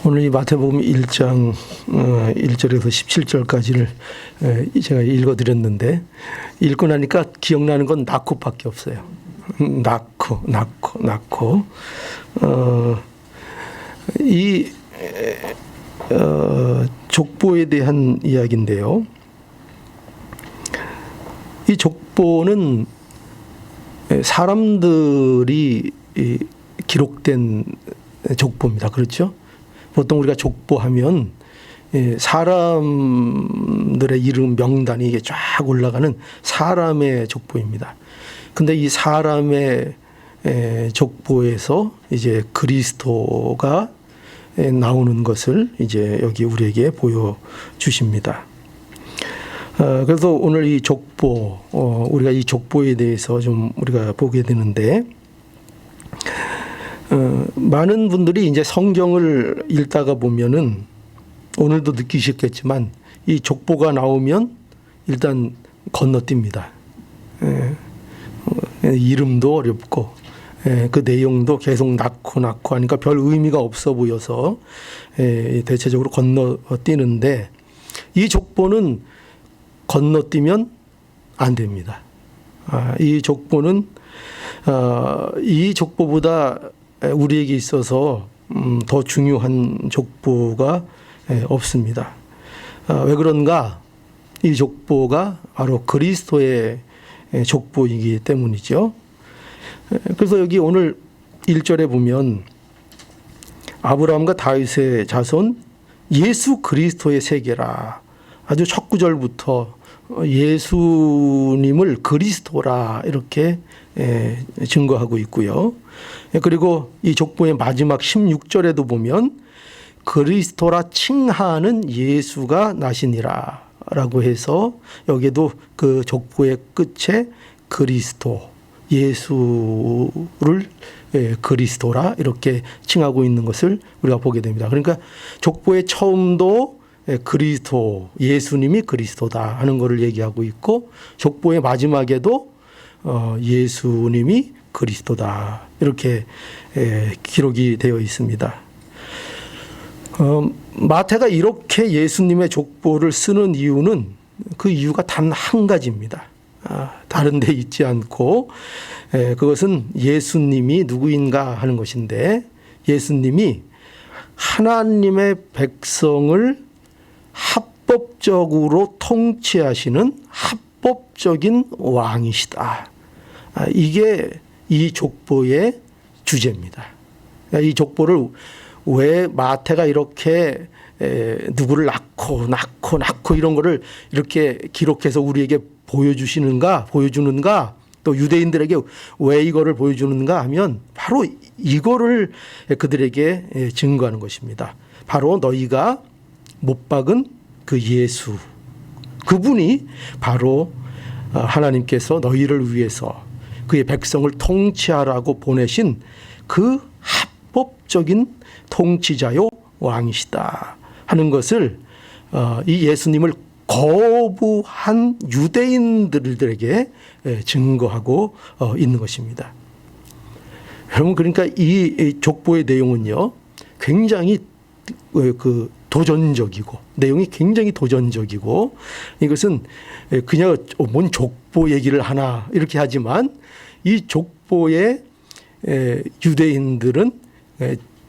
오늘 이 마태복음 1장 1절에서 17절까지를 제가 읽어드렸는데, 읽고 나니까 기억나는 건 낳고밖에 없어요. 낳고. 이 족보에 대한 이야기인데요. 이 족보는 사람들이 기록된 족보입니다. 그렇죠? 보통 우리가 족보하면 사람들의 이름 명단이 이게 쫙 올라가는 사람의 족보입니다. 근데 이 사람의 족보에서 이제 그리스도가 나오는 것을 이제 여기 우리에게 보여주십니다. 그래서 오늘 이 족보, 우리가 이 족보에 대해서 좀 우리가 보게 되는데, 많은 분들이 이제 성경을 읽다가 보면은 오늘도 느끼셨겠지만 이 족보가 나오면 일단 건너뜁니다. 이름도 어렵고 그 내용도 계속 낳고 하니까 별 의미가 없어 보여서 대체적으로 건너뛰는데, 이 족보는 건너뛰면 안 됩니다. 이 족보는 이 족보보다 우리에게 있어서 더 중요한 족보가 없습니다. 왜 그런가? 이 족보가 바로 그리스도의 족보이기 때문이죠. 그래서 여기 오늘 1절에 보면 아브라함과 다윗의 자손 예수 그리스도의 세계라, 아주 첫 구절부터 예수님을 그리스도라 이렇게 증거하고 있고요. 그리고 이 족보의 마지막 16절에도 보면 그리스도라 칭하는 예수가 나시니라 라고 해서 여기에도 그 족보의 끝에 그리스도, 예수를 그리스도라 이렇게 칭하고 있는 것을 우리가 보게 됩니다. 그러니까 족보의 처음도 그리스도, 예수님이 그리스도다 하는 것을 얘기하고 있고, 족보의 마지막에도 예수님이 그리스도다 이렇게 기록이 되어 있습니다. 마태가 이렇게 예수님의 족보를 쓰는 이유는 그 이유가 단 한 가지입니다. 다른 데 있지 않고 그것은 예수님이 누구인가 하는 것인데, 예수님이 하나님의 백성을 합법적으로 통치하시는 합법적인 왕이시다. 이게 이 족보의 주제입니다. 이 족보를 왜 마태가 이렇게 누구를 낳고 이런 거를 이렇게 기록해서 우리에게 보여주는가, 또 유대인들에게 왜 이거를 보여주는가 하면 바로 이거를 그들에게 증거하는 것입니다. 바로 너희가 못 박은 그 예수, 그분이 바로 하나님께서 너희를 위해서 그의 백성을 통치하라고 보내신 그 합법적인 통치자요 왕이시다 하는 것을 이 예수님을 거부한 유대인들에게 증거하고 있는 것입니다. 여러분, 그러니까 이 족보의 내용은요, 굉장히 도전적이고, 내용이 굉장히 도전적이고, 이것은 그냥 뭔 족보 얘기를 하나 이렇게 하지만 이 족보에 유대인들은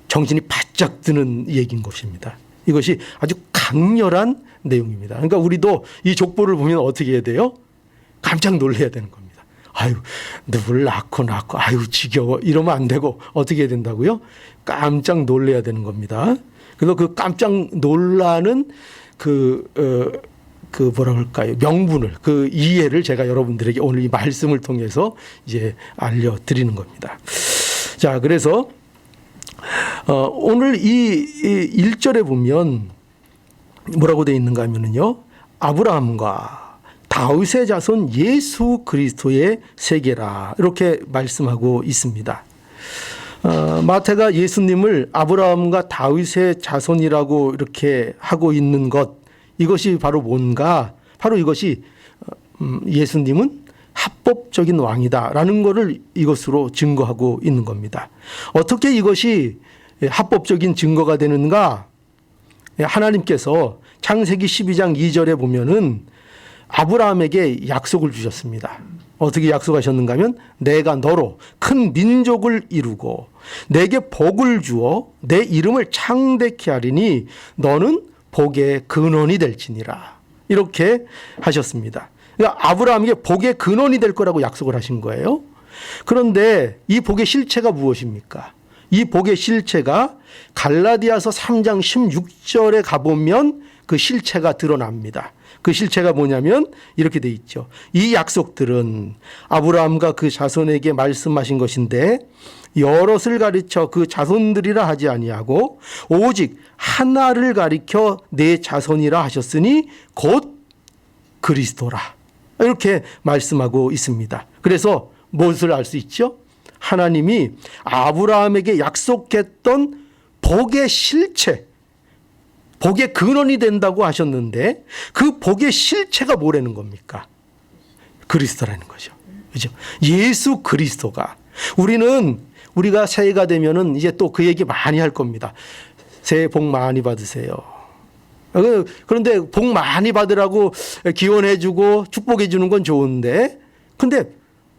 정신이 바짝 드는 얘기인 것입니다. 이것이 아주 강렬한 내용입니다. 그러니까 우리도 이 족보를 보면 어떻게 해야 돼요? 깜짝 놀라야 되는 겁니다. 아유, 누구를 낳고 아유 지겨워 이러면 안 되고 어떻게 해야 된다고요? 깜짝 놀라야 되는 겁니다. 그래서 그 깜짝 놀라는 뭐라 그럴까요? 명분을, 그 이해를 제가 여러분들에게 오늘 이 말씀을 통해서 이제 알려드리는 겁니다. 자, 그래서 오늘 이 1절에 보면 뭐라고 되어 있는가 하면요, 아브라함과 다윗의 자손 예수 그리스도의 세계라 이렇게 말씀하고 있습니다. 마태가 예수님을 아브라함과 다윗의 자손이라고 이렇게 하고 있는 것, 이것이 바로 뭔가? 바로 이것이 예수님은 합법적인 왕이다라는 것을 이것으로 증거하고 있는 겁니다. 어떻게 이것이 합법적인 증거가 되는가? 하나님께서 창세기 12장 2절에 보면은 아브라함에게 약속을 주셨습니다. 어떻게 약속하셨는가 하면 내가 너로 큰 민족을 이루고 내게 복을 주어 내 이름을 창대케 하리니 너는 복의 근원이 될지니라. 이렇게 하셨습니다. 그러니까 아브라함에게 복의 근원이 될 거라고 약속을 하신 거예요. 그런데 이 복의 실체가 무엇입니까? 이 복의 실체가 갈라디아서 3장 16절에 가보면 그 실체가 드러납니다. 그 실체가 뭐냐면 이렇게 돼 있죠. 이 약속들은 아브라함과 그 자손에게 말씀하신 것인데 여럿을 가리켜 그 자손들이라 하지 아니하고 오직 하나를 가리켜 내 자손이라 하셨으니 곧 그리스도라. 이렇게 말씀하고 있습니다. 그래서 무엇을 알 수 있죠? 하나님이 아브라함에게 약속했던 복의 실체, 복의 근원이 된다고 하셨는데 그 복의 실체가 뭐라는 겁니까? 그리스도라는 거죠. 그죠? 예수 그리스도가. 우리가 새해가 되면은 이제 또 그 얘기 많이 할 겁니다. 새해 복 많이 받으세요. 그런데 복 많이 받으라고 기원해주고 축복해주는 건 좋은데, 근데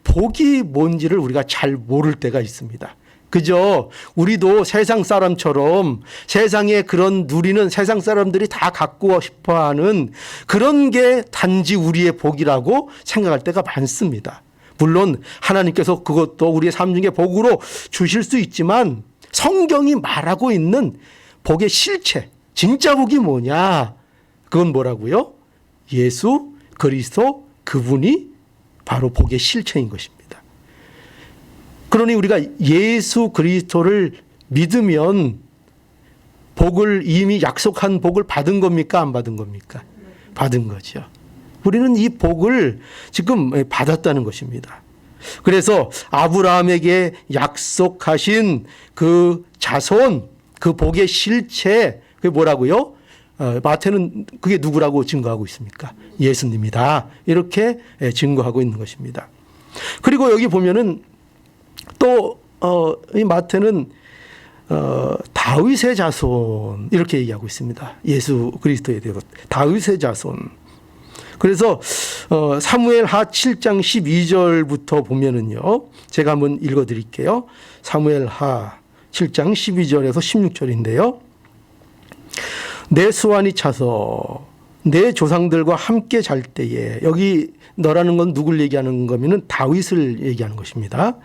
복이 뭔지를 우리가 잘 모를 때가 있습니다. 그죠? 우리도 세상 사람처럼 세상에 그런 누리는 세상 사람들이 다 갖고 싶어 하는 그런 게 단지 우리의 복이라고 생각할 때가 많습니다. 물론 하나님께서 그것도 우리의 삶 중에 복으로 주실 수 있지만 성경이 말하고 있는 복의 실체, 진짜 복이 뭐냐? 그건 뭐라고요? 예수 그리스도 그분이 바로 복의 실체인 것입니다. 그러니 우리가 예수 그리스도를 믿으면 복을 이미 약속한 복을 받은 겁니까? 안 받은 겁니까? 받은 거죠. 우리는 이 복을 지금 받았다는 것입니다. 그래서 아브라함에게 약속하신 그 자손, 그 복의 실체, 그게 뭐라고요? 마태는 그게 누구라고 증거하고 있습니까? 예수님이다. 이렇게 증거하고 있는 것입니다. 그리고 여기 보면은 또 이 마태는 다윗의 자손 이렇게 얘기하고 있습니다. 예수 그리스도에 대해서 다윗의 자손. 그래서 사무엘하 7장 12절부터 보면은요. 제가 한번 읽어드릴게요. 사무엘하 7장 12절에서 16절인데요. 내 수완이 차서 내 조상들과 함께 잘 때에, 여기 너라는 건 누굴 얘기하는 거면은 다윗을 얘기하는 것입니다.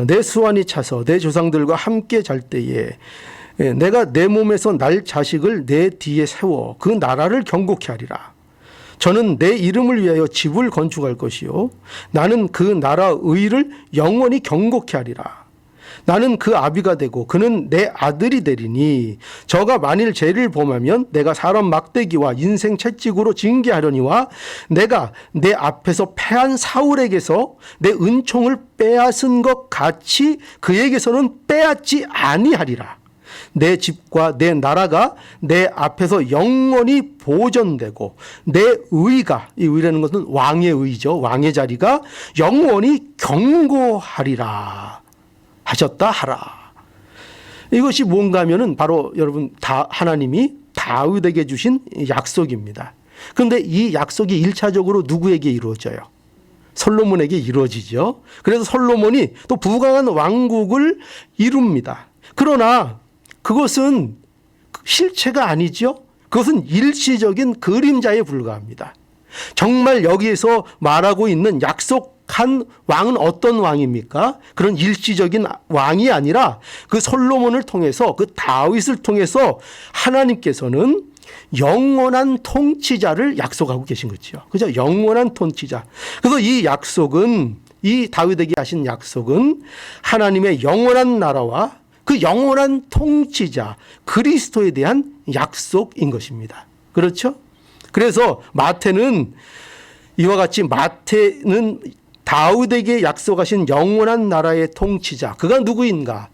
내 수완이 차서 내 조상들과 함께 잘 때에 내가 내 몸에서 날 자식을 내 뒤에 세워 그 나라를 경고케 하리라. 저는 내 이름을 위하여 집을 건축할 것이요 나는 그 나라 의를 영원히 경고케 하리라. 나는 그 아비가 되고 그는 내 아들이 되리니 저가 만일 죄를 범하면 내가 사람 막대기와 인생 채찍으로 징계하려니와 내가 내 앞에서 패한 사울에게서 내 은총을 빼앗은 것 같이 그에게서는 빼앗지 아니하리라. 내 집과 내 나라가 내 앞에서 영원히 보존되고 내 의가, 이 의라는 것은 왕의 의죠. 왕의 자리가 영원히 경고하리라 하셨다 하라. 이것이 뭔가 하면은 바로 여러분 하나님이 다윗에게 주신 약속입니다. 그런데 이 약속이 1차적으로 누구에게 이루어져요? 솔로몬에게 이루어지죠. 그래서 솔로몬이 또 부강한 왕국을 이룹니다. 그러나 그것은 실체가 아니죠. 그것은 일시적인 그림자에 불과합니다. 정말 여기에서 말하고 있는 약속한 왕은 어떤 왕입니까? 그런 일시적인 왕이 아니라 그 솔로몬을 통해서, 그 다윗을 통해서 하나님께서는 영원한 통치자를 약속하고 계신 거죠. 그죠? 영원한 통치자. 그래서 이 약속은, 이 다윗에게 하신 약속은 하나님의 영원한 나라와 그 영원한 통치자 그리스도에 대한 약속인 것입니다. 그렇죠? 그래서 마태는 이와 같이 마태는 다윗에게 약속하신 영원한 나라의 통치자, 그가 누구인가?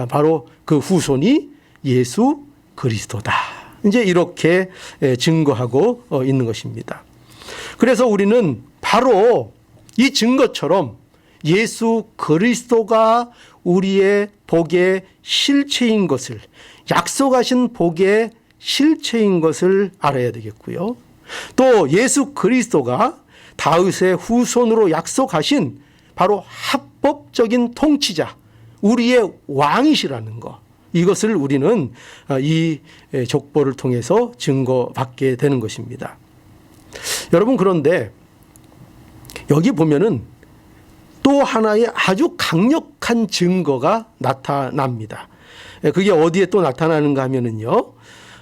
바로 그 후손이 예수 그리스도다. 이제 이렇게 증거하고 있는 것입니다. 그래서 우리는 바로 이 증거처럼 예수 그리스도가 우리의 복의 실체인 것을, 약속하신 복의 실체인 것을 알아야 되겠고요. 또 예수 그리스도가 다윗의 후손으로 약속하신 바로 합법적인 통치자, 우리의 왕이시라는 것, 이것을 우리는 이 족보를 통해서 증거받게 되는 것입니다. 여러분, 그런데 여기 보면은 또 하나의 아주 강력한 증거가 나타납니다. 그게 어디에 또 나타나는가 하면은요,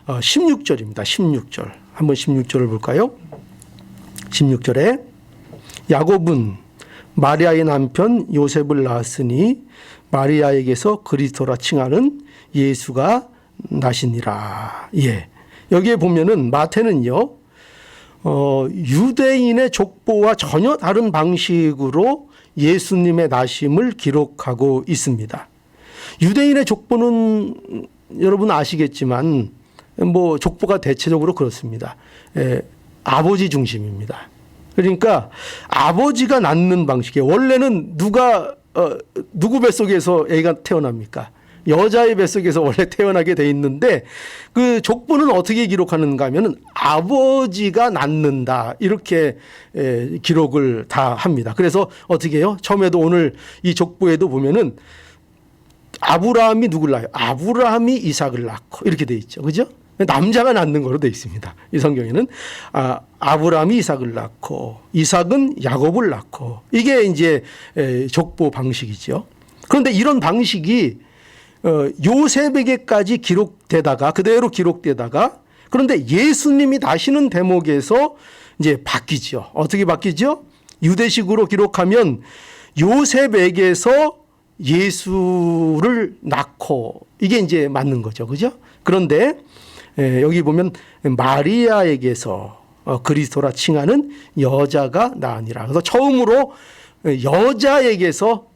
16절입니다. 16절. 한번 16절을 볼까요? 16절에 야곱은 마리아의 남편 요셉을 낳았으니 마리아에게서 그리스도라 칭하는 예수가 나시니라. 예. 여기에 보면은 마태는요, 유대인의 족보와 전혀 다른 방식으로 예수님의 나심을 기록하고 있습니다. 유대인의 족보는 여러분 아시겠지만 뭐 족보가 대체적으로 그렇습니다. 아버지 중심입니다. 그러니까 아버지가 낳는 방식이에요. 원래는 누구 뱃속에서 애가 태어납니까? 여자의 뱃속에서 원래 태어나게 돼 있는데 그 족보는 어떻게 기록하는가 하면은 아버지가 낳는다, 이렇게 기록을 다 합니다. 그래서 어떻게 해요? 처음에도 오늘 이 족보에도 보면은 아브라함이 누굴 낳아요? 아브라함이 이삭을 낳고, 이렇게 돼 있죠. 그죠? 남자가 낳는 거로 돼 있습니다. 이 성경에는 아브라함이 이삭을 낳고 이삭은 야곱을 낳고, 이게 이제 족보 방식이죠. 그런데 이런 방식이 요셉에게까지 기록되다가, 그대로 기록되다가, 그런데 예수님이 나시는 대목에서 이제 바뀌죠. 어떻게 바뀌죠? 유대식으로 기록하면 요셉에게서 예수를 낳고, 이게 이제 맞는 거죠. 그죠? 그런데 여기 보면 마리아에게서 그리스도라 칭하는 여자가 나으니라. 그래서 처음으로 여자에게서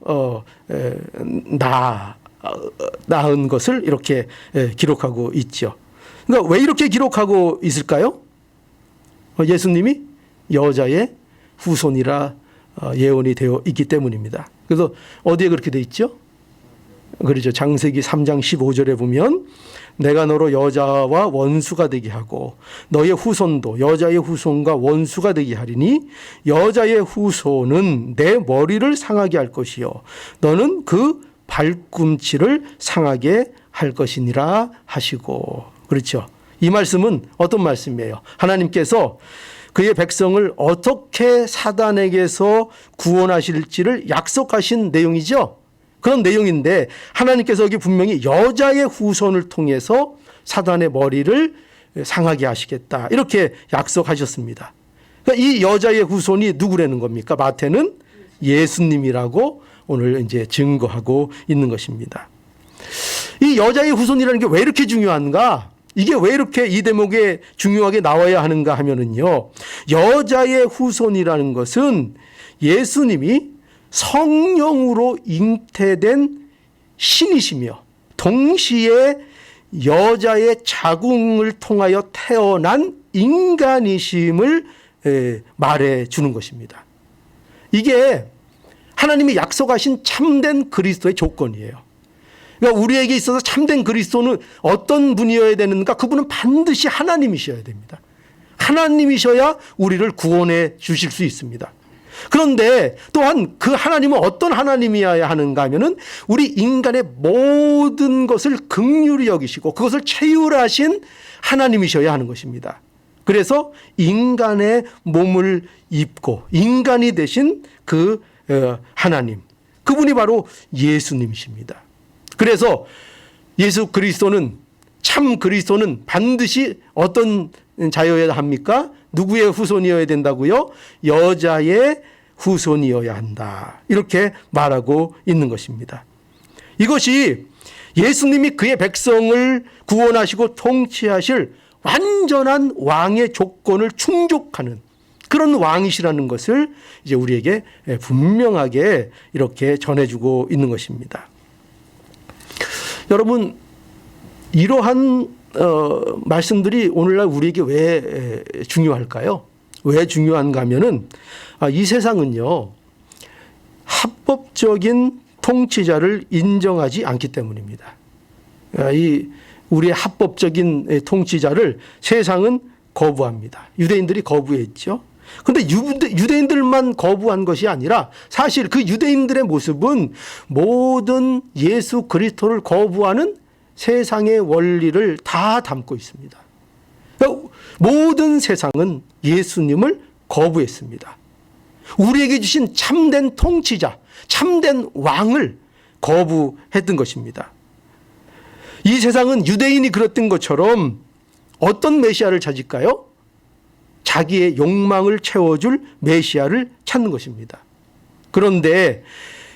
낳은 것을 이렇게 기록하고 있죠. 그러니까 왜 이렇게 기록하고 있을까요? 예수님이 여자의 후손이라 예언이 되어 있기 때문입니다. 그래서 어디에 그렇게 돼 있죠? 그렇죠. 창세기 3장 15절에 보면 내가 너로 여자와 원수가 되게 하고 너의 후손도 여자의 후손과 원수가 되게 하리니 여자의 후손은 내 머리를 상하게 할 것이요 너는 그 발꿈치를 상하게 할 것이니라 하시고. 그렇죠. 이 말씀은 어떤 말씀이에요? 하나님께서 그의 백성을 어떻게 사단에게서 구원하실지를 약속하신 내용이죠. 그런 내용인데 하나님께서 여기 분명히 여자의 후손을 통해서 사단의 머리를 상하게 하시겠다, 이렇게 약속하셨습니다. 그러니까 이 여자의 후손이 누구라는 겁니까? 마태는 예수님이라고 오늘 이제 증거하고 있는 것입니다. 이 여자의 후손이라는 게 왜 이렇게 중요한가? 이게 왜 이렇게 이 대목에 중요하게 나와야 하는가 하면은요, 여자의 후손이라는 것은 예수님이 성령으로 잉태된 신이시며 동시에 여자의 자궁을 통하여 태어난 인간이심을 말해 주는 것입니다. 이게 하나님이 약속하신 참된 그리스도의 조건이에요. 그러니까 우리에게 있어서 참된 그리스도는 어떤 분이어야 되는가? 그분은 반드시 하나님이셔야 됩니다. 하나님이셔야 우리를 구원해 주실 수 있습니다. 그런데 또한 그 하나님은 어떤 하나님이어야 하는가 하면은 우리 인간의 모든 것을 긍휼히 여기시고 그것을 체휼하신 하나님이셔야 하는 것입니다. 그래서 인간의 몸을 입고 인간이 되신 그 하나님, 그분이 바로 예수님이십니다. 그래서 예수 그리스도는, 참 그리스도는 반드시 어떤 자여야 합니까? 누구의 후손이어야 된다고요? 여자의 후손이어야 한다, 이렇게 말하고 있는 것입니다. 이것이 예수님이 그의 백성을 구원하시고 통치하실 완전한 왕의 조건을 충족하는 그런 왕이시라는 것을 이제 우리에게 분명하게 이렇게 전해주고 있는 것입니다. 여러분, 이러한 말씀들이 오늘날 우리에게 왜 중요할까요? 왜 중요한가 하면은 이 세상은요, 합법적인 통치자를 인정하지 않기 때문입니다. 이 우리의 합법적인 통치자를 세상은 거부합니다. 유대인들이 거부했죠. 그런데 유대인들만 거부한 것이 아니라 사실 그 유대인들의 모습은 모든 예수 그리스도를 거부하는 세상의 원리를 다 담고 있습니다. 그러니까 모든 세상은 예수님을 거부했습니다. 우리에게 주신 참된 통치자, 참된 왕을 거부했던 것입니다. 이 세상은 유대인이 그랬던 것처럼 어떤 메시아를 찾을까요? 자기의 욕망을 채워줄 메시아를 찾는 것입니다. 그런데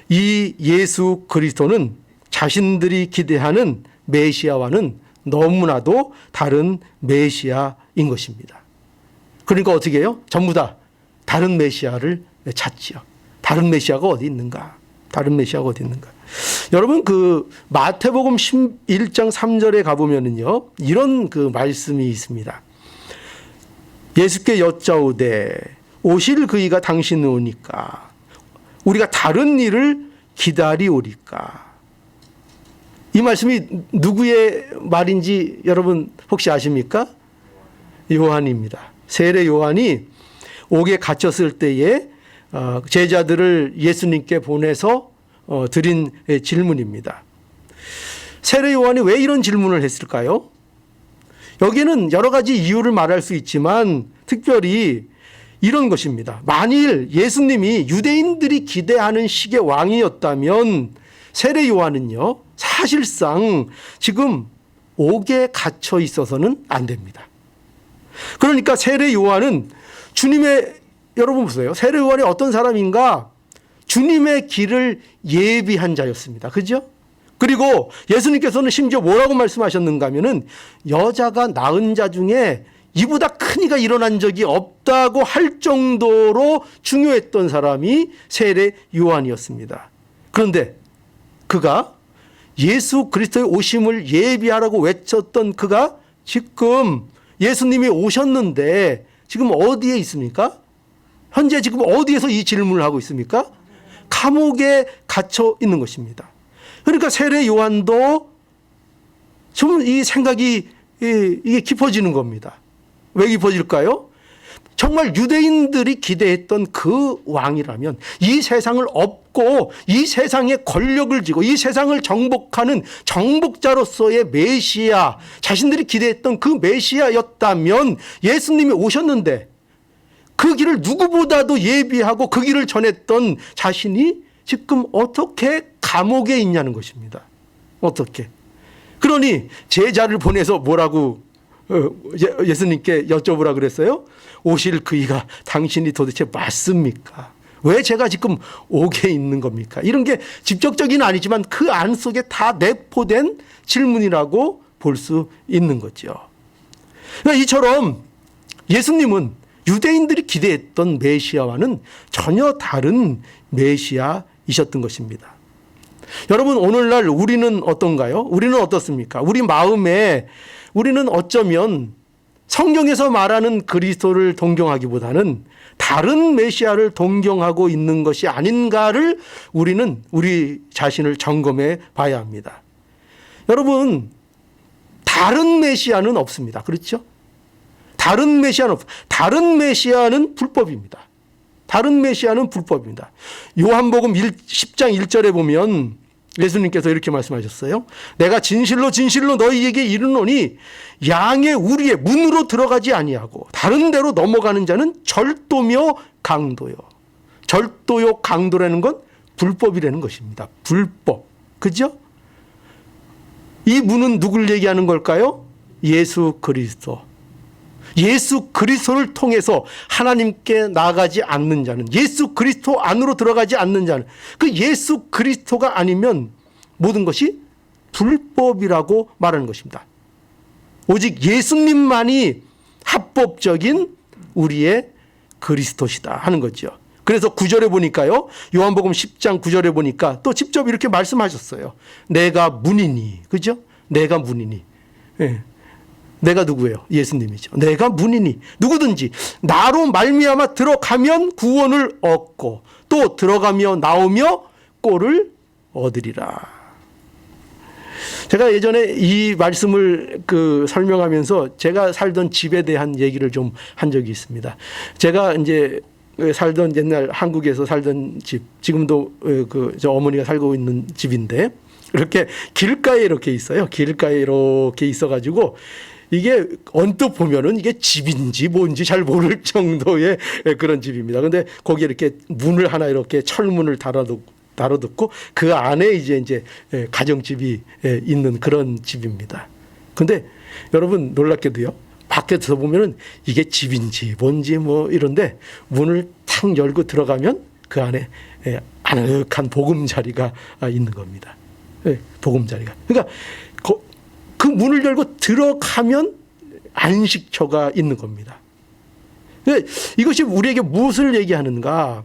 이 예수 그리스도는 자신들이 기대하는 메시아와는 너무나도 다른 메시아인 것입니다. 그러니까 어떻게 해요? 전부 다 다른 메시아를 찾지요. 다른 메시아가 어디 있는가? 다른 메시아가 어디 있는가? 여러분 그 마태복음 11장 3절에 가보면은요 이런 그 말씀이 있습니다. 예수께 여짜오되 오실 그이가 당신은 오니까 우리가 다른 일을 기다리오리까. 이 말씀이 누구의 말인지 여러분 혹시 아십니까? 요한입니다. 세례 요한이 옥에 갇혔을 때에 제자들을 예수님께 보내서 드린 질문입니다. 세례 요한이 왜 이런 질문을 했을까요? 여기에는 여러 가지 이유를 말할 수 있지만 특별히 이런 것입니다. 만일 예수님이 유대인들이 기대하는 식의 왕이었다면 세례 요한은요 사실상 지금 옥에 갇혀 있어서는 안 됩니다. 그러니까 세례 요한은 주님의, 여러분 보세요. 세례 요한이 어떤 사람인가? 주님의 길을 예비한 자였습니다. 그죠? 그리고 예수님께서는 심지어 뭐라고 말씀하셨는가 하면은 여자가 낳은 자 중에 이보다 큰 이가 일어난 적이 없다고 할 정도로 중요했던 사람이 세례 요한이었습니다. 그런데 그가 예수 그리스도의 오심을 예비하라고 외쳤던 그가 지금 예수님이 오셨는데 지금 어디에 있습니까? 현재 지금 어디에서 이 질문을 하고 있습니까? 감옥에 갇혀 있는 것입니다. 그러니까 세례 요한도 좀 이 생각이 이게 깊어지는 겁니다. 왜 깊어질까요? 정말 유대인들이 기대했던 그 왕이라면 이 세상을 업고 이 세상의 권력을 쥐고 이 세상을 정복하는 정복자로서의 메시아, 자신들이 기대했던 그 메시아였다면 예수님이 오셨는데 그 길을 누구보다도 예비하고 그 길을 전했던 자신이 지금 어떻게 감옥에 있냐는 것입니다. 어떻게? 그러니 제자를 보내서 뭐라고 예수님께 여쭤보라 그랬어요? 오실 그이가 당신이 도대체 맞습니까? 왜 제가 지금 옥에 있는 겁니까? 이런 게 직접적이는 아니지만 그 안 속에 다 내포된 질문이라고 볼 수 있는 거죠. 그러니까 이처럼 예수님은 유대인들이 기대했던 메시아와는 전혀 다른 메시아이셨던 것입니다. 여러분 오늘날 우리는 어떤가요? 우리는 어떻습니까? 우리 마음에 우리는 어쩌면 성경에서 말하는 그리스도를 동경하기보다는 다른 메시아를 동경하고 있는 것이 아닌가를 우리는 우리 자신을 점검해 봐야 합니다. 여러분 다른 메시아는 없습니다. 그렇죠? 다른 메시아는 불법입니다. 다른 메시아는 불법입니다. 요한복음 10장 1절에 보면 예수님께서 이렇게 말씀하셨어요. 내가 진실로 진실로 너희에게 이르노니 양의 우리의 문으로 들어가지 아니하고 다른 데로 넘어가는 자는 절도며 강도요. 절도요 강도라는 건 불법이라는 것입니다. 불법. 그죠? 이 문은 누굴 얘기하는 걸까요? 예수 그리스도. 예수 그리스도를 통해서 하나님께 나아가지 않는 자는, 예수 그리스도 안으로 들어가지 않는 자는, 그 예수 그리스도가 아니면 모든 것이 불법이라고 말하는 것입니다. 오직 예수님만이 합법적인 우리의 그리스도시다 하는 거죠. 그래서 9절에 보니까요, 요한복음 10장 9절에 보니까 또 직접 이렇게 말씀하셨어요. 내가 문이니, 그죠? 내가 문이니. 네. 내가 누구예요? 예수님이죠. 내가 문이니 누구든지 나로 말미암아 들어가면 구원을 얻고 또 들어가며 나오며 꼴을 얻으리라. 제가 예전에 이 말씀을 설명하면서 제가 살던 집에 대한 얘기를 좀 한 적이 있습니다. 제가 이제 살던 옛날 한국에서 살던 집, 지금도 저 어머니가 살고 있는 집인데 이렇게 길가에 이렇게 있어요. 길가에 이렇게 있어가지고 이게 언뜻 보면은 이게 집인지 뭔지 잘 모를 정도의 그런 집입니다. 근데 거기에 이렇게 문을 하나 이렇게 철문을 달아뒀고 그 안에 이제 가정집이 있는 그런 집입니다. 근데 여러분 놀랍게도요. 밖에서 보면은 이게 집인지 뭔지 뭐 이런데 문을 탁 열고 들어가면 그 안에 아늑한 보금자리가 있는 겁니다. 보금자리가. 그러니까 그 문을 열고 들어가면 안식처가 있는 겁니다. 이것이 우리에게 무엇을 얘기하는가?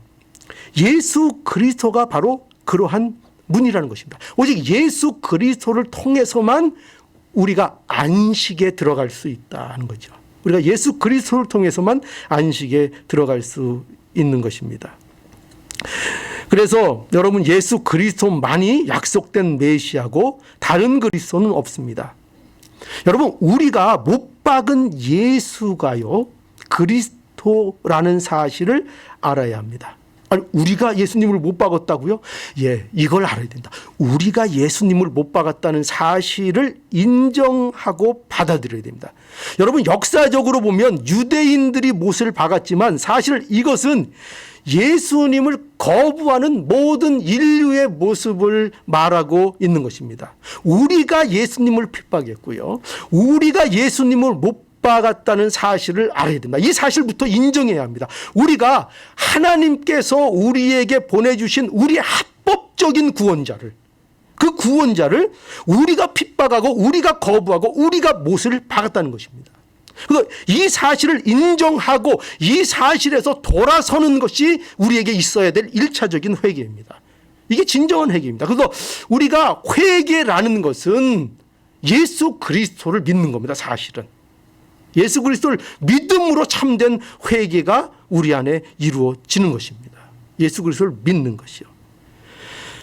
예수 그리스도가 바로 그러한 문이라는 것입니다. 오직 예수 그리스도를 통해서만 우리가 안식에 들어갈 수 있다는 거죠. 우리가 예수 그리스도를 통해서만 안식에 들어갈 수 있는 것입니다. 그래서 여러분 예수 그리스도만이 약속된 메시아고 다른 그리스도는 없습니다. 여러분 우리가 못 박은 예수가요 그리스도라는 사실을 알아야 합니다. 아니, 우리가 예수님을 못 박았다고요? 예, 이걸 알아야 된다. 우리가 예수님을 못 박았다는 사실을 인정하고 받아들여야 됩니다. 여러분 역사적으로 보면 유대인들이 못을 박았지만 사실 이것은 예수님을 거부하는 모든 인류의 모습을 말하고 있는 것입니다. 우리가 예수님을 핍박했고요. 우리가 예수님을 못 박았다는 사실을 알아야 됩니다. 이 사실부터 인정해야 합니다. 우리가 하나님께서 우리에게 보내주신 우리 합법적인 구원자를, 그 구원자를 우리가 핍박하고 우리가 거부하고 우리가 못을 박았다는 것입니다. 그래서 이 사실을 인정하고 이 사실에서 돌아서는 것이 우리에게 있어야 될 1차적인 회개입니다. 이게 진정한 회개입니다. 그래서 우리가 회개라는 것은 예수 그리스도를 믿는 겁니다. 사실은. 예수 그리스도를 믿음으로 참된 회개가 우리 안에 이루어지는 것입니다. 예수 그리스도를 믿는 것이요.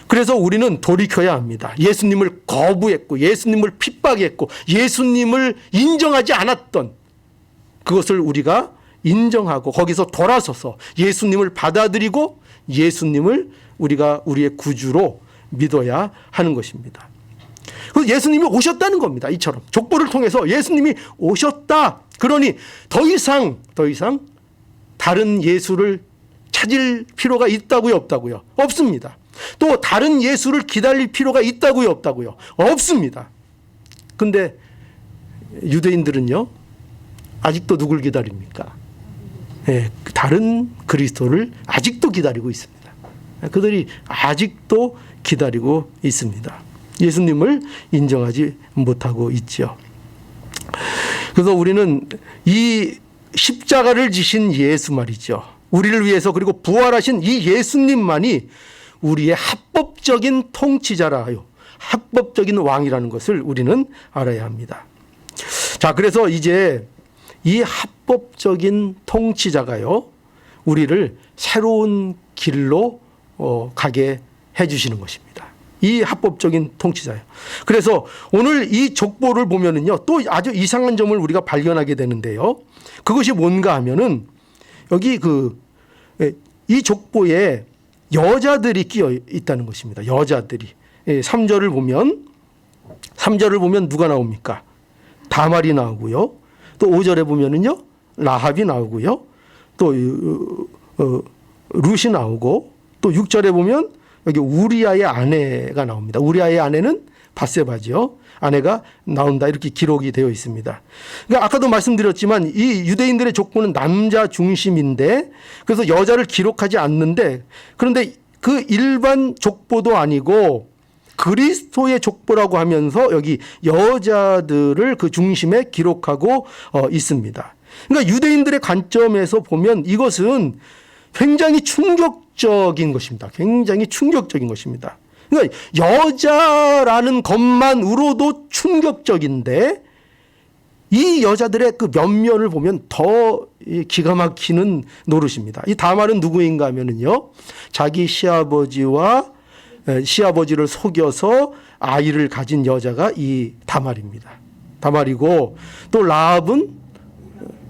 그래서 우리는 돌이켜야 합니다. 예수님을 거부했고 예수님을 핍박했고 예수님을 인정하지 않았던 그것을 우리가 인정하고 거기서 돌아서서 예수님을 받아들이고 예수님을 우리가 우리의 구주로 믿어야 하는 것입니다. 그래서 예수님이 오셨다는 겁니다. 이처럼 족보를 통해서 예수님이 오셨다. 그러니 더 이상 다른 예수를 찾을 필요가 있다고요, 없다고요? 없습니다. 또 다른 예수를 기다릴 필요가 있다고요, 없다고요? 없습니다. 근데 유대인들은요, 아직도 누굴 기다립니까? 네, 다른 그리스도를 아직도 기다리고 있습니다. 그들이 아직도 기다리고 있습니다. 예수님을 인정하지 못하고 있죠. 그래서 우리는 이 십자가를 지신 예수 말이죠. 우리를 위해서 그리고 부활하신 이 예수님만이 우리의 합법적인 통치자라요. 합법적인 왕이라는 것을 우리는 알아야 합니다. 자, 그래서 이제 이 합법적인 통치자가요, 우리를 새로운 길로 가게 해주시는 것입니다. 이 합법적인 통치자예요. 그래서 오늘 이 족보를 보면은요, 또 아주 이상한 점을 우리가 발견하게 되는데요. 그것이 뭔가 하면은 여기 이 족보에 여자들이 끼어 있다는 것입니다. 여자들이. 3절을 보면 누가 나옵니까? 다말이 나오고요. 또 5절에 보면은요, 라합이 나오고요. 또 룻이 나오고, 또 6절에 보면 여기 우리아의 아내가 나옵니다. 우리아의 아내는 밧세바죠. 아내가 나온다, 이렇게 기록이 되어 있습니다. 그러니까 아까도 말씀드렸지만 이 유대인들의 족보는 남자 중심인데, 그래서 여자를 기록하지 않는데, 그런데 그 일반 족보도 아니고 그리스도의 족보라고 하면서 여기 여자들을 그 중심에 기록하고 있습니다. 그러니까 유대인들의 관점에서 보면 이것은 굉장히 충격적인 것입니다. 굉장히 충격적인 것입니다. 그러니까 여자라는 것만으로도 충격적인데, 이 여자들의 그 면면을 보면 더 기가 막히는 노릇입니다. 이 다말은 누구인가 하면은요, 자기 시아버지와 시아버지를 속여서 아이를 가진 여자가 이 다말입니다. 다말이고 또 라합은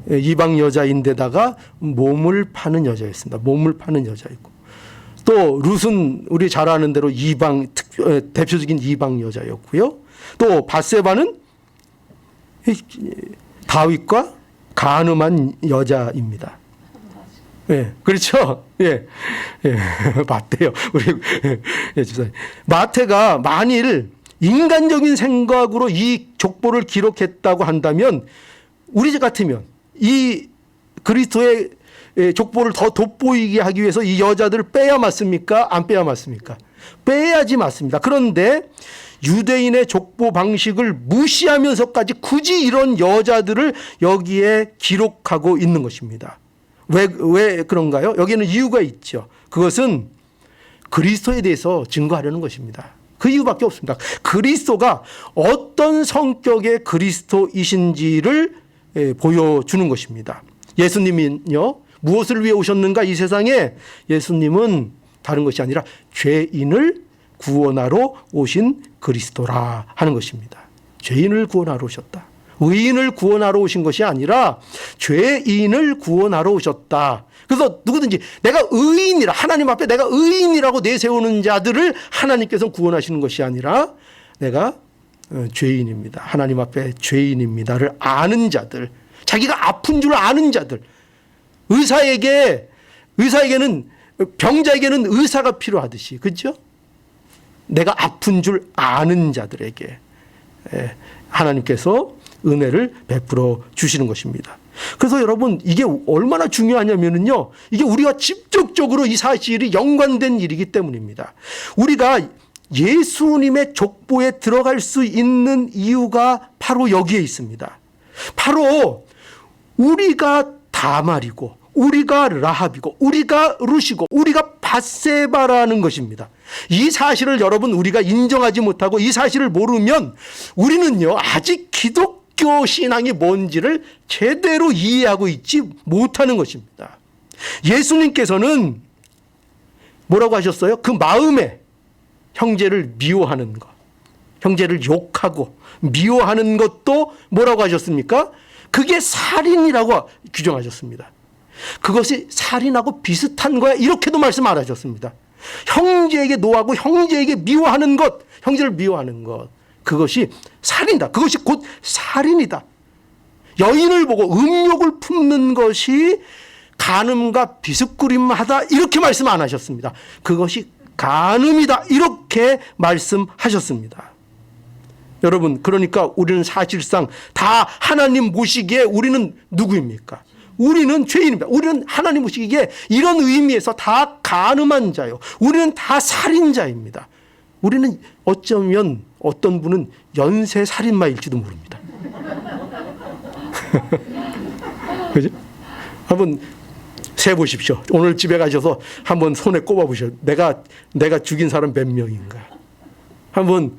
이방 여자인데다가 몸을 파는 여자였습니다. 몸을 파는 여자이고 또 룻은 우리 잘 아는 대로 대표적인 이방 여자였고요. 또 바세바는 다윗과 간음한 여자입니다. 예, 그렇죠. 예, 예, 맞대요. 우리 예, 집사님. 마태가 만일 인간적인 생각으로 이 족보를 기록했다고 한다면 우리 같으면 이 그리스도의 족보를 더 돋보이게 하기 위해서 이 여자들을 빼야 맞습니까? 안 빼야 맞습니까? 빼야지 맞습니다. 그런데 유대인의 족보 방식을 무시하면서까지 굳이 이런 여자들을 여기에 기록하고 있는 것입니다. 왜 그런가요? 여기에는 이유가 있죠. 그것은 그리스도에 대해서 증거하려는 것입니다. 그 이유밖에 없습니다. 그리스도가 어떤 성격의 그리스도이신지를 보여주는 것입니다. 예수님은요, 무엇을 위해 오셨는가? 이 세상에 예수님은 다른 것이 아니라 죄인을 구원하러 오신 그리스도라 하는 것입니다. 죄인을 구원하러 오셨다. 의인을 구원하러 오신 것이 아니라 죄인을 구원하러 오셨다. 그래서 누구든지 내가 의인이라, 하나님 앞에 내가 의인이라고 내세우는 자들을 하나님께서 구원하시는 것이 아니라 내가 죄인입니다. 하나님 앞에 죄인입니다를 아는 자들, 자기가 아픈 줄 아는 자들, 의사에게는 병자에게는 의사가 필요하듯이, 그렇죠? 내가 아픈 줄 아는 자들에게 하나님께서 은혜를 베풀어 주시는 것입니다. 그래서 여러분, 이게 얼마나 중요하냐면요, 이게 우리가 직접적으로 이 사실이 연관된 일이기 때문입니다. 우리가 예수님의 족보에 들어갈 수 있는 이유가 바로 여기에 있습니다. 바로 우리가 다말이고, 우리가 라합이고, 우리가 룻이고, 우리가 밧세바라는 것입니다. 이 사실을 여러분, 우리가 인정하지 못하고 이 사실을 모르면 우리는요, 아직 기독교 신앙이 뭔지를 제대로 이해하고 있지 못하는 것입니다. 예수님께서는 뭐라고 하셨어요? 그 마음에 형제를 미워하는 것, 형제를 욕하고 미워하는 것도 뭐라고 하셨습니까? 그게 살인이라고 규정하셨습니다. 그것이 살인하고 비슷한 거야, 이렇게도 말씀 안 하셨습니다. 형제에게 노하고 형제에게 미워하는 것, 형제를 미워하는 것, 그것이 살인이다. 그것이 곧 살인이다. 여인을 보고 음욕을 품는 것이 간음과 비스꾸림하다, 이렇게 말씀 안 하셨습니다. 그것이 간음이다, 이렇게 말씀하셨습니다. 여러분, 그러니까 우리는 사실상 다 하나님 보시기에 우리는 누구입니까? 우리는 죄인입니다. 우리는 하나님 보시기에 이런 의미에서 다 간음한 자요, 우리는 다 살인자입니다. 우리는 어쩌면 어떤 분은 연쇄 살인마일지도 모릅니다. 그죠? 한번 세 보십시오. 오늘 집에 가셔서 한번 손에 꼽아 보십시오. 내가 죽인 사람 몇 명인가? 한번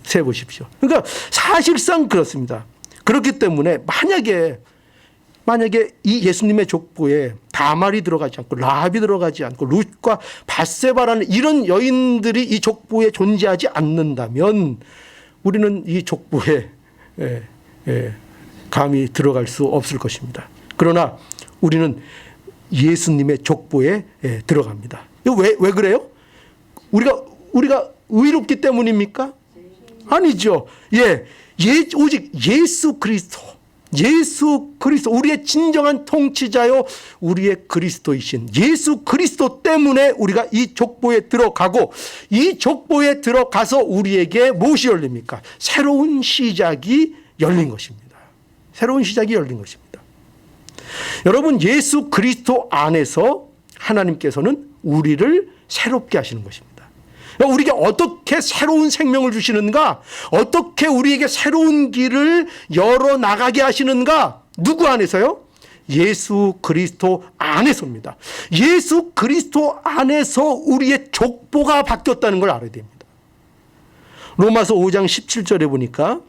세 보십시오. 그러니까 사실상 그렇습니다. 그렇기 때문에 만약에 이 예수님의 족보에 다말이 들어가지 않고 라합이 들어가지 않고 룻과 밧세바라는 이런 여인들이 이 족보에 존재하지 않는다면 우리는 이 족보에 감히 들어갈 수 없을 것입니다. 그러나 우리는 예수님의 족보에 들어갑니다. 왜 그래요? 우리가 의롭기 때문입니까? 아니죠. 오직 예수 그리스도, 우리의 진정한 통치자요, 우리의 그리스도이신 예수 그리스도 때문에 우리가 이 족보에 들어가고, 이 족보에 들어가서 우리에게 무엇이 열립니까? 새로운 시작이 열린 것입니다. 새로운 시작이 열린 것입니다. 여러분, 예수 그리스도 안에서 하나님께서는 우리를 새롭게 하시는 것입니다. 우리에게 어떻게 새로운 생명을 주시는가? 어떻게 우리에게 새로운 길을 열어나가게 하시는가? 누구 안에서요? 예수 그리스도 안에서입니다. 예수 그리스도 안에서 우리의 족보가 바뀌었다는 걸 알아야 됩니다. 로마서 5장 17절에 보니까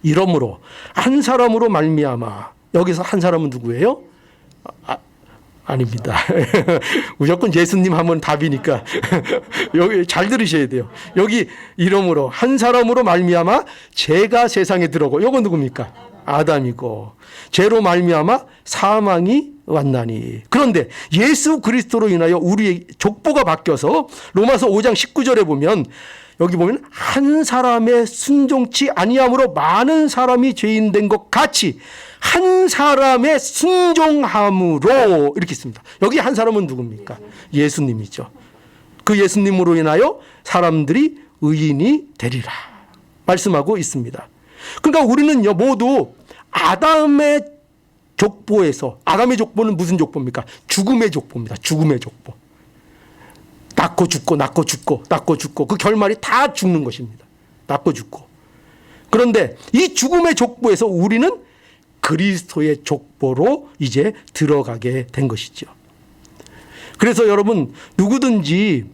이러므로 한 사람으로 말미암아, 여기서 한 사람은 누구예요? 아닙니다. 무조건 예수님 하면 답이니까 여기 잘 들으셔야 돼요. 여기 이름으로 한 사람으로 말미암아 죄가 세상에 들어오고, 이건 누굽니까? 아담이고, 죄로 말미암아 사망이 왔나니. 그런데 예수 그리스도로 인하여 우리의 족보가 바뀌어서 로마서 5장 19절에 보면, 여기 보면 한 사람의 순종치 아니함으로 많은 사람이 죄인 된 것 같이 한 사람의 순종함으로, 이렇게 있습니다. 여기 한 사람은 누굽니까? 예수님이죠. 그 예수님으로 인하여 사람들이 의인이 되리라 말씀하고 있습니다. 그러니까 우리는요, 모두 아담의 족보에서, 아담의 족보는 무슨 족보입니까? 죽음의 족보입니다. 죽음의 족보. 낳고 죽고 낳고 죽고 낳고 죽고, 그 결말이 다 죽는 것입니다. 낳고 죽고. 그런데 이 죽음의 족보에서 우리는 그리스도의 족보로 이제 들어가게 된 것이죠. 그래서 여러분, 누구든지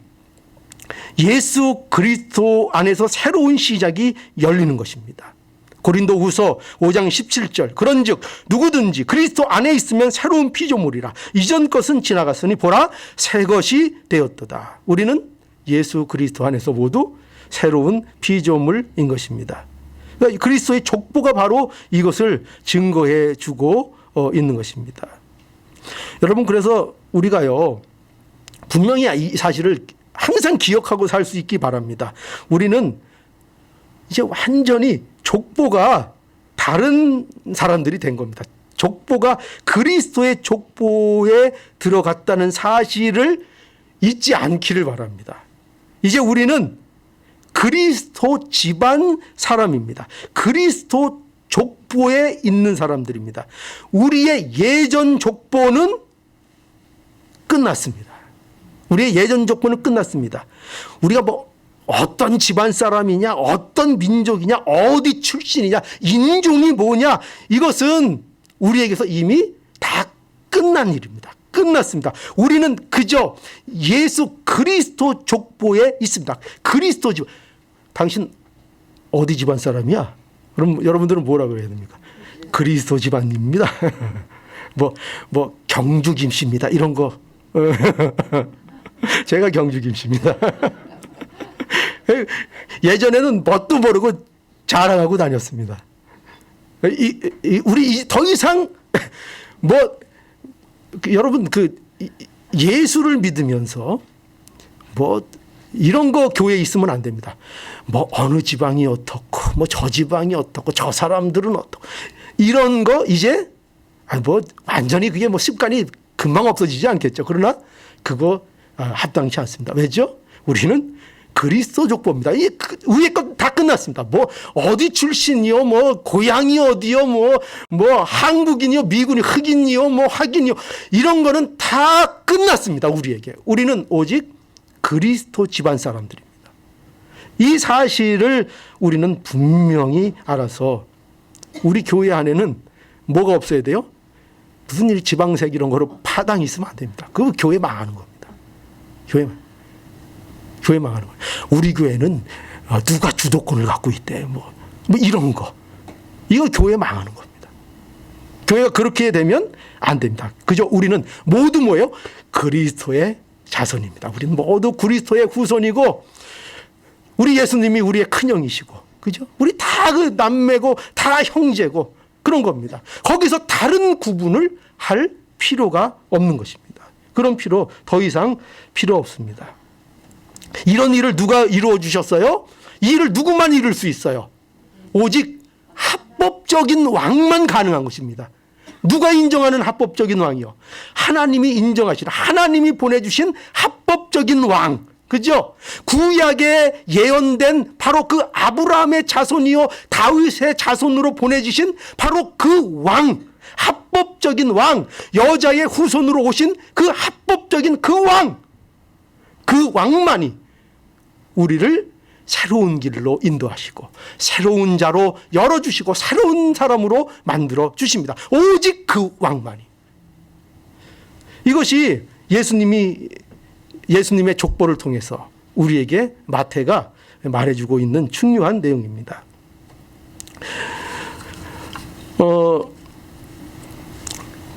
예수 그리스도 안에서 새로운 시작이 열리는 것입니다. 고린도후서 5장 17절, 그런즉 누구든지 그리스도 안에 있으면 새로운 피조물이라. 이전 것은 지나갔으니 보라 새 것이 되었도다. 우리는 예수 그리스도 안에서 모두 새로운 피조물인 것입니다. 그러니까 그리스도의 족보가 바로 이것을 증거해 주고 있는 것입니다. 여러분, 그래서 우리가요, 분명히 이 사실을 항상 기억하고 살 수 있기 바랍니다. 우리는 이제 완전히 족보가 다른 사람들이 된 겁니다. 족보가 그리스도의 족보에 들어갔다는 사실을 잊지 않기를 바랍니다. 이제 우리는 그리스도 집안 사람입니다. 그리스도 족보에 있는 사람들입니다. 우리의 예전 족보는 끝났습니다. 우리의 예전 족보는 끝났습니다. 우리가 뭐 어떤 집안 사람이냐, 어떤 민족이냐, 어디 출신이냐, 인종이 뭐냐, 이것은 우리에게서 이미 다 끝난 일입니다. 끝났습니다. 우리는 그저 예수 그리스도 족보에 있습니다. 그리스도 집안. 당신 어디 집안 사람이야? 그럼 여러분들은 뭐라고 해야 됩니까? 그리스도 집안입니다. 뭐 경주 김씨입니다. 이런 거. 제가 경주 김씨입니다. 예전에는 뭣도 모르고 자랑하고 다녔습니다. 우리 더 이상 여러분, 예수를 믿으면서 이런 거 교회에 있으면 안 됩니다. 어느 지방이 어떻고, 저 지방이 어떻고, 저 사람들은 어떻고, 이런 거 이제 완전히 그게 습관이 금방 없어지지 않겠죠. 그러나 그거 합당치 않습니다. 왜죠? 우리는 그리스도 족보입니다. 위에 것 다 끝났습니다. 어디 출신이요, 고향이 어디요, 한국인이요, 미군이, 흑인이요, 확인이요, 이런 거는 다 끝났습니다. 우리에게. 우리는 오직 그리스도 집안 사람들입니다. 이 사실을 우리는 분명히 알아서 우리 교회 안에는 뭐가 없어야 돼요? 무슨 일 지방색 이런 거로 파당이 있으면 안 됩니다. 그 교회 망하는 겁니다. 교회 망하는 거예요. 우리 교회는 누가 주도권을 갖고 있대. 이런 거. 이거 교회 망하는 겁니다. 교회가 그렇게 되면 안 됩니다. 그저 우리는 모두 뭐예요? 그리스도의 자손입니다. 우리는 모두 그리스도의 후손이고, 우리 예수님이 우리의 큰형이시고, 그죠? 우리 다 그 남매고, 다 형제고, 그런 겁니다. 거기서 다른 구분을 할 필요가 없는 것입니다. 그런 필요 더 이상 필요 없습니다. 이런 일을 누가 이루어 주셨어요? 이 일을 누구만 이룰 수 있어요? 오직 합법적인 왕만 가능한 것입니다. 누가 인정하는 합법적인 왕이요? 하나님이 인정하시는, 하나님이 보내주신 합법적인 왕. 그죠? 구약에 예언된 바로 그 아브라함의 자손이요, 다윗의 자손으로 보내주신 바로 그 왕, 합법적인 왕, 여자의 후손으로 오신 그 합법적인 그 왕, 그 왕만이 우리를 새로운 길로 인도하시고, 새로운 자로 열어주시고, 새로운 사람으로 만들어 주십니다. 오직 그 왕만이. 이것이 예수님의 족보를 통해서 우리에게 마태가 말해주고 있는 중요한 내용입니다.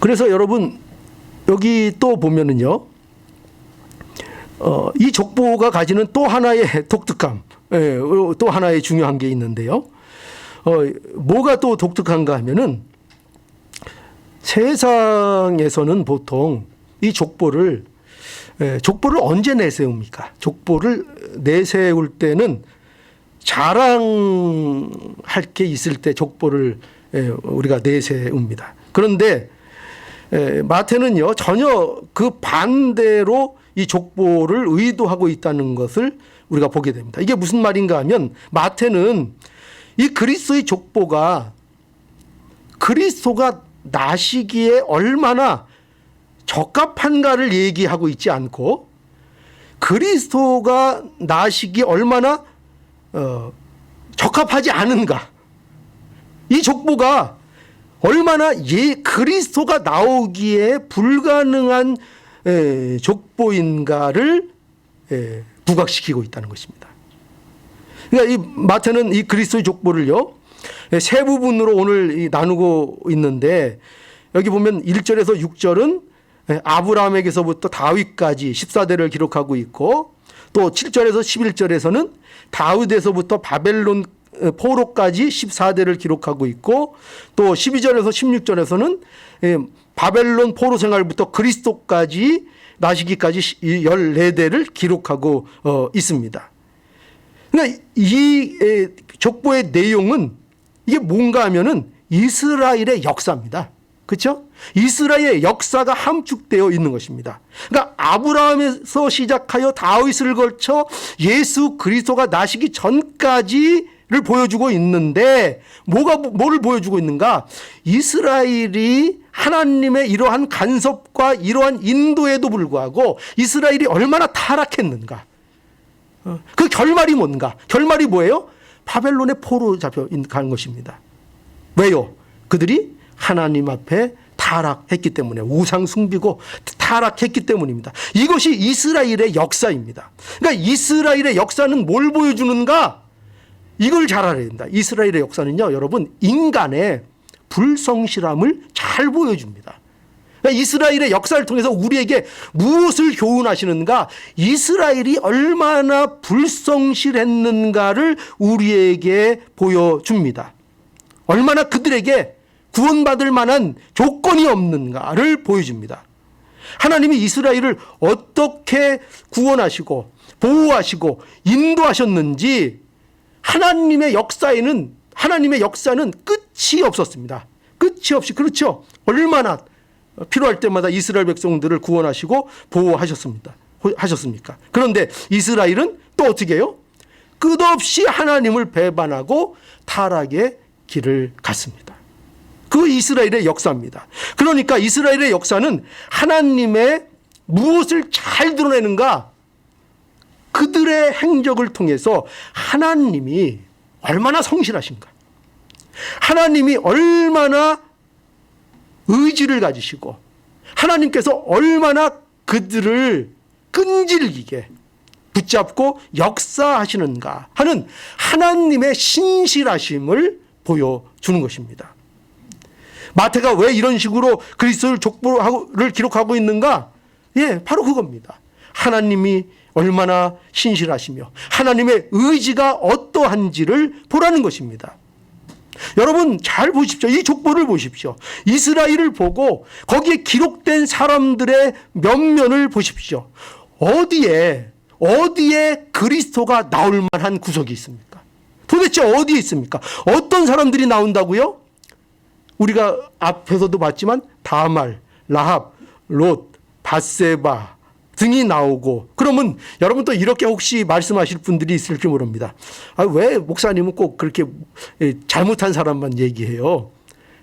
그래서 여러분, 여기 또 보면은요, 이 족보가 가지는 또 하나의 독특함, 또 하나의 중요한 게 있는데요. 뭐가 또 독특한가 하면은 세상에서는 보통 이 족보를 언제 내세웁니까? 족보를 내세울 때는 자랑할 게 있을 때 족보를 우리가 내세웁니다. 그런데 마태는요, 전혀 그 반대로 이 족보를 의도하고 있다는 것을 우리가 보게 됩니다. 이게 무슨 말인가 하면 마태는 이 그리스도의 족보가 그리스도가 나시기에 얼마나 적합한가를 얘기하고 있지 않고 그리스도가 나시기에 얼마나 적합하지 않은가, 이 족보가 얼마나 그리스도가 나오기에 불가능한 족보인가를 부각시키고 있다는 것입니다. 그러니까 이 마태는 이 그리스도의 족보를요, 세 부분으로 오늘 나누고 있는데, 여기 보면 1절에서 6절은 아브라함에게서부터 다윗까지 14대를 기록하고 있고, 또 7절에서 11절에서는 다윗에서부터 바벨론 포로까지 14대를 기록하고 있고, 또 12절에서 16절에서는 바벨론 포로 생활부터 그리스도까지 나시기까지 14대를 기록하고 있습니다. 그러니까 이 족보의 내용은 이게 뭔가 하면은 이스라엘의 역사입니다. 그렇죠? 이스라엘의 역사가 함축되어 있는 것입니다. 그러니까 아브라함에서 시작하여 다윗을 걸쳐 예수 그리스도가 나시기 전까지를 보여주고 있는데, 뭐를 보여주고 있는가? 이스라엘이 하나님의 이러한 간섭과 이러한 인도에도 불구하고 이스라엘이 얼마나 타락했는가? 그 결말이 뭔가? 결말이 뭐예요? 바벨론의 포로 잡혀간 것입니다. 왜요? 그들이 하나님 앞에 타락했기 때문에, 우상 숭배고 타락했기 때문입니다. 이것이 이스라엘의 역사입니다. 그러니까 이스라엘의 역사는 뭘 보여주는가? 이걸 잘 알아야 된다. 이스라엘의 역사는요, 여러분, 인간의 불성실함을 잘 보여줍니다. 그러니까 이스라엘의 역사를 통해서 우리에게 무엇을 교훈하시는가? 이스라엘이 얼마나 불성실했는가를 우리에게 보여줍니다. 얼마나 그들에게 구원받을 만한 조건이 없는가를 보여줍니다. 하나님이 이스라엘을 어떻게 구원하시고 보호하시고 인도하셨는지 하나님의 역사는 끝이 없었습니다. 끝이 없이, 그렇죠? 얼마나 필요할 때마다 이스라엘 백성들을 구원하시고 보호하셨습니까? 그런데 이스라엘은 또 어떻게 해요? 끝없이 하나님을 배반하고 타락의 길을 갔습니다. 그 이스라엘의 역사입니다. 그러니까 이스라엘의 역사는 하나님의 무엇을 잘 드러내는가? 그들의 행적을 통해서 하나님이 얼마나 성실하신가, 하나님이 얼마나 의지를 가지시고 하나님께서 얼마나 그들을 끈질기게 붙잡고 역사하시는가 하는 하나님의 신실하심을 보여주는 것입니다. 마태가 왜 이런 식으로 그리스도의 족보를 기록하고 있는가? 바로 그겁니다. 하나님이 얼마나 신실하시며 하나님의 의지가 어떠한지를 보라는 것입니다. 여러분 잘 보십시오. 이 족보를 보십시오. 이스라엘을 보고 거기에 기록된 사람들의 면면을 보십시오. 어디에 그리스도가 나올 만한 구석이 있습니까? 도대체 어디에 있습니까? 어떤 사람들이 나온다고요? 우리가 앞에서도 봤지만 다말, 라합, 롯, 밧세바 등이 나오고, 그러면 여러분 또 이렇게 혹시 말씀하실 분들이 있을지 모릅니다. 왜 목사님은 꼭 그렇게 잘못한 사람만 얘기해요?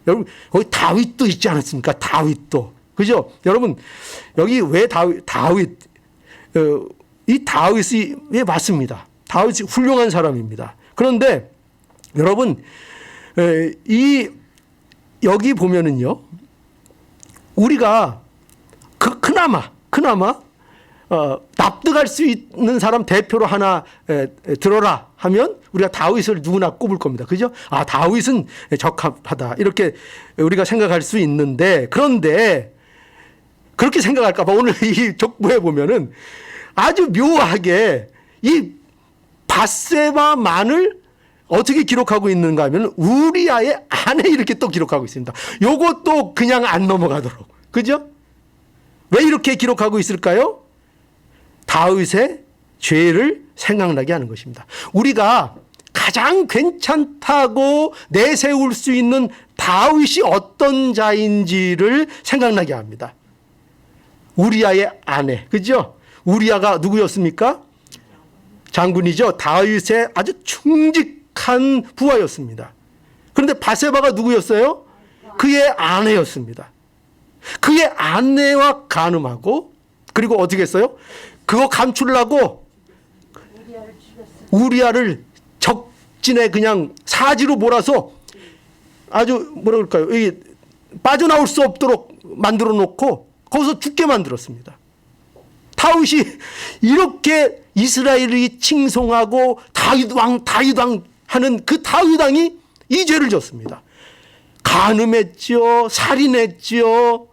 여러분 거기 다윗도 있지 않았습니까? 다윗도, 그죠? 여러분 여기 왜 이 다윗이 맞습니다. 다윗이 훌륭한 사람입니다. 그런데 여러분 여기 보면은요, 우리가 그나마 납득할 수 있는 사람 대표로 하나 들어라 하면 우리가 다윗을 누구나 꼽을 겁니다. 그죠? 그렇게 생각할까봐 오늘 이 족보에 보면은 아주 묘하게 이 밧세바만을 어떻게 기록하고 있는가 하면 우리아의 아내 이렇게 또 기록하고 있습니다. 요것도 그냥 안 넘어가도록. 그죠? 왜 이렇게 기록하고 있을까요? 다윗의 죄를 생각나게 하는 것입니다. 우리가 가장 괜찮다고 내세울 수 있는 다윗이 어떤 자인지를 생각나게 합니다. 우리아의 아내. 그죠? 우리아가 누구였습니까? 장군이죠. 다윗의 아주 충직한 부하였습니다. 그런데 밧세바가 누구였어요? 그의 아내였습니다. 그의 아내와 간음하고 그리고 어떻게 했어요? 그거 감추려고 우리아를 적진에 그냥 사지로 몰아서 아주 뭐라 그럴까요? 이게 빠져나올 수 없도록 만들어 놓고 거기서 죽게 만들었습니다. 다윗이 이렇게 이스라엘이 칭송하고 다윗 왕 하는 그 다윗 왕이 이 죄를 졌습니다. 간음했지요, 살인했지요.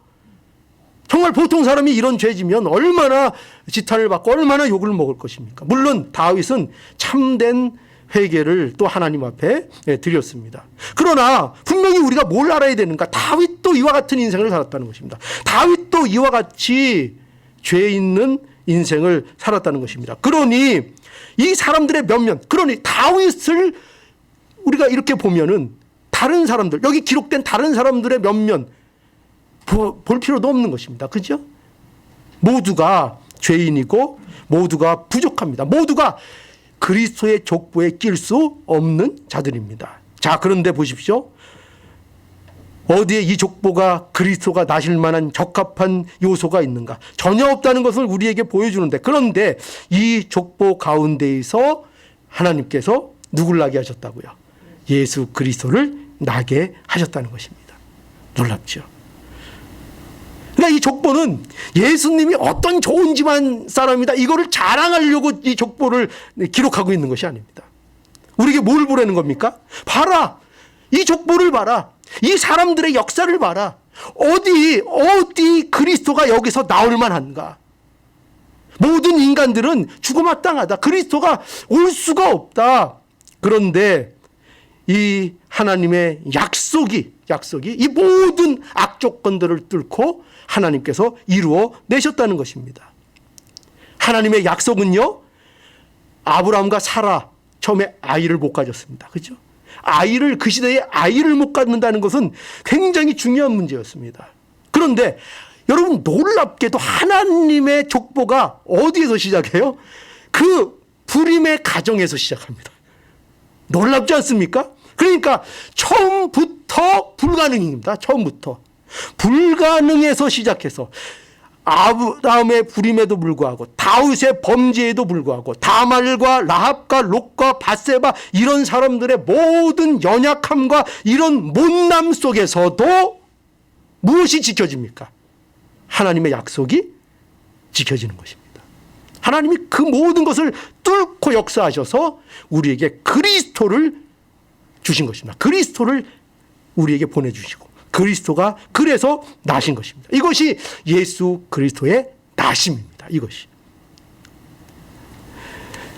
정말 보통 사람이 이런 죄 지면 얼마나 지탄을 받고 얼마나 욕을 먹을 것입니까? 물론 다윗은 참된 회개를 또 하나님 앞에 드렸습니다. 그러나 분명히 우리가 뭘 알아야 되는가? 다윗도 이와 같은 인생을 살았다는 것입니다. 다윗도 이와 같이 죄 있는 인생을 살았다는 것입니다. 그러니 이 사람들의 면면, 그러니 다윗을 우리가 이렇게 보면은 다른 사람들, 여기 기록된 다른 사람들의 면면 볼 필요도 없는 것입니다. 그죠? 모두가 죄인이고 모두가 부족합니다. 모두가 그리스도의 족보에 낄 수 없는 자들입니다. 자, 그런데 보십시오. 어디에 이 족보가 그리스도가 나실 만한 적합한 요소가 있는가? 전혀 없다는 것을 우리에게 보여주는데, 그런데 이 족보 가운데에서 하나님께서 누굴 나게 하셨다고요? 예수 그리스도를 나게 하셨다는 것입니다. 놀랍죠? 그러니까 이 족보는 예수님이 어떤 좋은 집안 사람이다 이거를 자랑하려고 이 족보를 기록하고 있는 것이 아닙니다. 우리에게 뭘 보라는 겁니까? 봐라. 이 족보를 봐라. 이 사람들의 역사를 봐라. 어디 그리스도가 여기서 나올 만한가? 모든 인간들은 죽어마땅하다. 그리스도가 올 수가 없다. 그런데 이 하나님의 약속이 이 모든 악조건들을 뚫고 하나님께서 이루어 내셨다는 것입니다. 하나님의 약속은요, 아브라함과 사라 처음에 아이를 못 가졌습니다. 그죠? 그 시대에 아이를 못 갖는다는 것은 굉장히 중요한 문제였습니다. 그런데 여러분, 놀랍게도 하나님의 족보가 어디에서 시작해요? 그 불임의 가정에서 시작합니다. 놀랍지 않습니까? 그러니까 처음부터 불가능입니다. 처음부터. 불가능에서 시작해서 아브라함의 불임에도 불구하고 다윗의 범죄에도 불구하고 다말과 라합과 롯과 밧세바 이런 사람들의 모든 연약함과 이런 못남 속에서도 무엇이 지켜집니까? 하나님의 약속이 지켜지는 것입니다. 하나님이 그 모든 것을 뚫고 역사하셔서 우리에게 그리스도를 주신 것입니다. 그리스도를 우리에게 보내주시고 그리스도가 그래서 나신 것입니다. 이것이 예수 그리스도의 나심입니다. 이것이.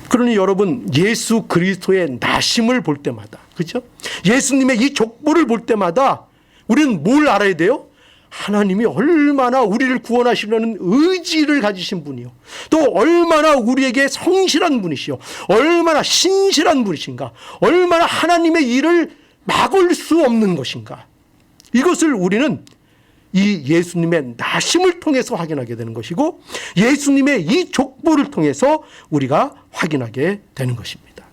그러니 여러분, 예수 그리스도의 나심을 볼 때마다, 그렇죠? 예수님의 이 족보를 볼 때마다 우리는 뭘 알아야 돼요? 하나님이 얼마나 우리를 구원하시려는 의지를 가지신 분이요, 또 얼마나 우리에게 성실한 분이시요, 얼마나 신실한 분이신가, 얼마나 하나님의 일을 막을 수 없는 것인가. 이것을 우리는 이 예수님의 나심을 통해서 확인하게 되는 것이고, 예수님의 이 족보를 통해서 우리가 확인하게 되는 것입니다.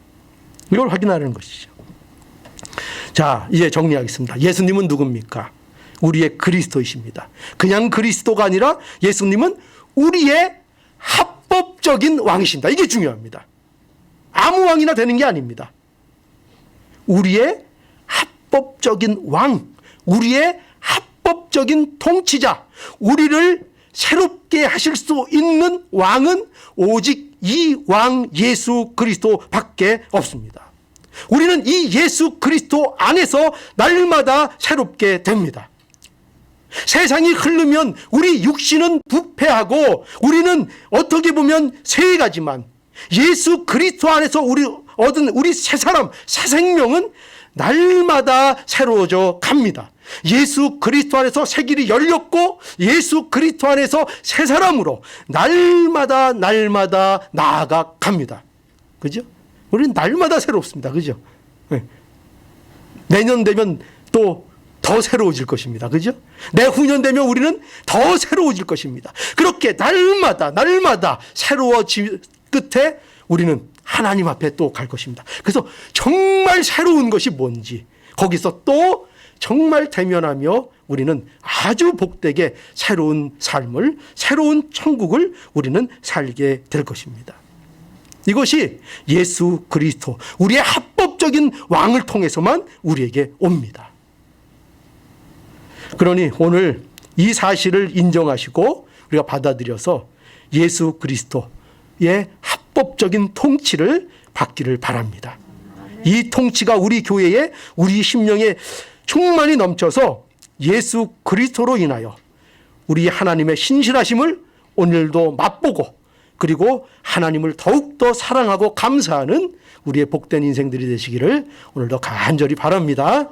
이걸 확인하는 것이죠. 자, 이제 정리하겠습니다. 예수님은 누굽니까? 우리의 그리스도이십니다. 그냥 그리스도가 아니라 예수님은 우리의 합법적인 왕이십니다. 이게 중요합니다. 아무 왕이나 되는 게 아닙니다. 우리의 합법적인 왕, 우리의 합법적인 통치자, 우리를 새롭게 하실 수 있는 왕은 오직 이 왕 예수 그리스도밖에 없습니다. 우리는 이 예수 그리스도 안에서 날마다 새롭게 됩니다. 세상이 흐르면 우리 육신은 부패하고 우리는 어떻게 보면 세 가지만 예수 그리스도 안에서 우리 얻은 우리 새 사람, 새 생명은 날마다 새로워져 갑니다. 예수 그리스도 안에서 새 길이 열렸고 예수 그리스도 안에서 새 사람으로 날마다 나아가 갑니다. 그죠? 우리는 날마다 새롭습니다. 그죠? 네. 내년 되면 또 더 새로워질 것입니다. 그죠? 내후년 되면 우리는 더 새로워질 것입니다. 그렇게 날마다 새로워질 끝에 우리는 하나님 앞에 또 갈 것입니다. 그래서 정말 새로운 것이 뭔지 거기서 또 정말 대면하며 우리는 아주 복되게 새로운 삶을, 새로운 천국을 우리는 살게 될 것입니다. 이것이 예수 그리스도, 우리의 합법적인 왕을 통해서만 우리에게 옵니다. 그러니 오늘 이 사실을 인정하시고 우리가 받아들여서 예수 그리스도의 합법적인 통치를 받기를 바랍니다. 이 통치가 우리 교회에, 우리 심령에 충만히 넘쳐서 예수 그리스도로 인하여 우리 하나님의 신실하심을 오늘도 맛보고 그리고 하나님을 더욱더 사랑하고 감사하는 우리의 복된 인생들이 되시기를 오늘도 간절히 바랍니다.